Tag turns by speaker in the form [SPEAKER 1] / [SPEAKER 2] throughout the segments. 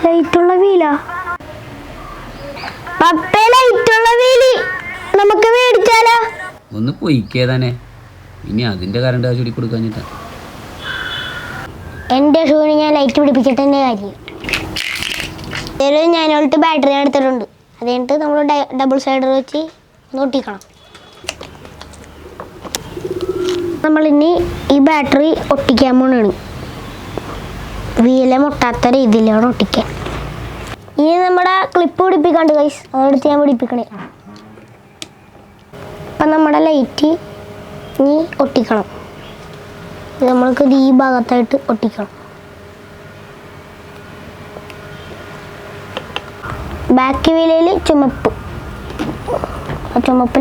[SPEAKER 1] ലൈറ്റുള്ള വീലാ? പപ്പേ, ലൈറ്റുള്ള wheel നമുക്ക് മേടിച്ചാലോ?
[SPEAKER 2] ഒന്ന് പൊയ്ക്കേതാനെ, ഇനി അതിന്റെ കറണ്ട് കാശ് കൂടി കൊടുക്കാഞ്ഞിട്ടാ.
[SPEAKER 1] എൻ്റെ ഷൂവിന് ഞാൻ ലൈറ്റ് പിടിപ്പിച്ചിട്ട് തന്നെ കാര്യം. ഞാനോട്ട് ബാറ്ററി എടുത്തിട്ടുണ്ട്. അത് കഴിഞ്ഞിട്ട് നമ്മൾ ഡബിൾ സൈഡർ വെച്ച് ഒട്ടിക്കണം. നമ്മളിനി ഈ ബാറ്ററി ഒട്ടിക്കാൻ പോണാണ്. വീല മുട്ടാത്ത രീതിയിലാണ് ഒട്ടിക്കാൻ. ഇനി നമ്മുടെ ക്ലിപ്പ് പിടിപ്പിക്കാണ്ട് ഗൈസ്, അതെടുത്ത് ഞാൻ പിടിപ്പിക്കണേ. അപ്പം നമ്മുടെ ലൈറ്റ് ഇനി ഒട്ടിക്കണം. ഇത് നമ്മൾക്ക് ഈ ഭാഗത്തായിട്ട് ഒട്ടിക്കണം. ബാക്ക് വീലയിൽ ചുമപ്പ്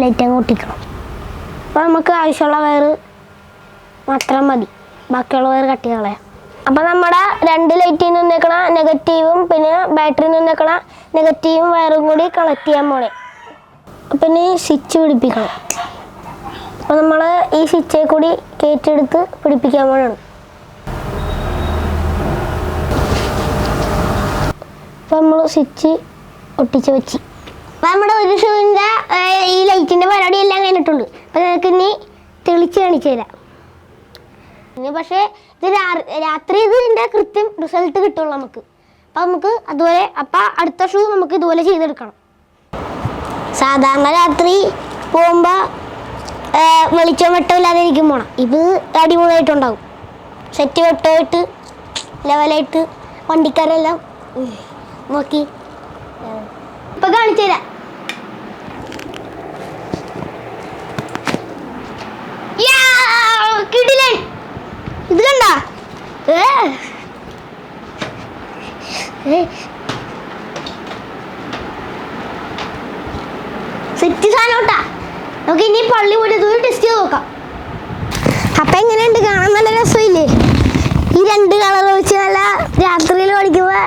[SPEAKER 1] ലൈറ്റ് അങ്ങ് ഒട്ടിക്കണം. അപ്പോൾ നമുക്ക് ആവശ്യമുള്ള വയറ് മാത്രം മതി, ബാക്കിയുള്ള വയറ് കട്ടി കളയാം. അപ്പം നമ്മുടെ രണ്ട് ലൈറ്റിൽ നിന്ന് നിൽക്കണ നെഗറ്റീവും പിന്നെ ബാറ്ററിയിൽ നിന്ന് നിൽക്കണ നെഗറ്റീവും വയറും കൂടി കണക്ട് ചെയ്യാൻ പോണേ. അപ്പം ഇനി സ്വിച്ച് പിടിപ്പിക്കണം. അപ്പോൾ നമ്മൾ ഈ സ്വിച്ചേ കൂടി കയറ്റെടുത്ത് പിടിപ്പിക്കാൻ പോകണം. അപ്പം നമ്മൾ സ്വിച്ച് ഒട്ടിച്ച് വെച്ച്. അപ്പം നമ്മുടെ ഒരു ഷൂവിൻ്റെ ഈ ലൈറ്റിൻ്റെ പരിപാടി എല്ലാം കഴിഞ്ഞിട്ടുണ്ട്. അപ്പം നിങ്ങൾക്ക് ഇനി തെളിച്ച് കാണിച്ചു തരാം. ഇനി പക്ഷേ ഇത് രാത്രി ഇതിൻ്റെ കൃത്യം റിസൾട്ട് കിട്ടുള്ളൂ നമുക്ക്. അപ്പം നമുക്ക് അതുപോലെ അടുത്ത ഷൂ നമുക്ക് ഇതുപോലെ ചെയ്തെടുക്കണം. സാധാരണ രാത്രി പോകുമ്പോൾ വെളിച്ചം വെട്ടമില്ലാതെ ഇരിക്കും പോണം. ഇത് അടിപൊളിയായിട്ടുണ്ടാവും. സെറ്റ് വെട്ടമായിട്ട് ലെവലായിട്ട് വണ്ടിക്കാരെല്ലാം നോക്കി ഇപ്പം കാണിച്ചു തരാം. കിടിലൻ, ഇത് കണ്ട സെറ്റ് സാധനോട്ടാ. നമുക്ക് ഇനി പള്ളി പോയിട്ട് ടെസ്റ്റ് ചെയ്ത് നോക്കാം. അപ്പം എങ്ങനെയുണ്ട്? കാണാൻ നല്ല രസമില്ലേ? ഈ രണ്ട് കളർ വെച്ച് നല്ല രാത്രിയിൽ ഓടിക്കുമ്പോൾ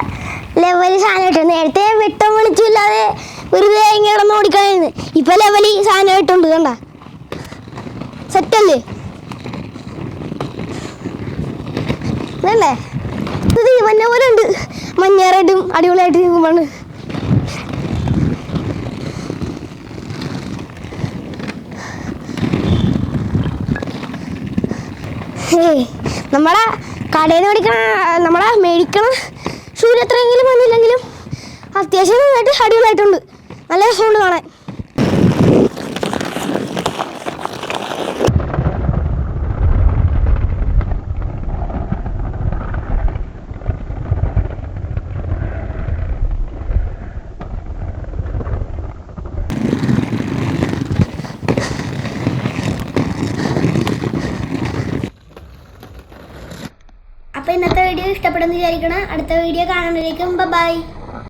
[SPEAKER 1] ലെവല് സാധനം കിട്ടും. നേരത്തെ വെട്ടം വിളിച്ചില്ലാതെ വെറുതെ ഇങ്ങനെ കിടന്ന് ഓടിക്കാനായിരുന്നു. ഇപ്പം ലെവല് സാധനം കിട്ടുന്നുണ്ട്. കണ്ട സെറ്റല്ലേ? ഇതല്ലേ ഇത് മഞ്ഞ പോലെ ഉണ്ട്. മഞ്ഞേറായിട്ടും അടിപൊളിയായിട്ട് നിൽക്കുമ്പോഴാണ്. നമ്മളെ കടയിൽ നിന്ന് നമ്മളെ മേടിക്കണ ഷൂവിൽ എത്രയെങ്കിലും വന്നില്ലെങ്കിലും അത്യാവശ്യം നന്നായിട്ട് അടിപൊളിയായിട്ടുണ്ട്. നല്ല രസമുണ്ട് കാണാൻ. അപ്പോൾ ഇന്നത്തെ വീഡിയോ ഇഷ്ടപ്പെടുമെന്ന് വിചാരിക്കണം. അടുത്ത വീഡിയോ കാണുമ്പോഴേക്കും ബൈ.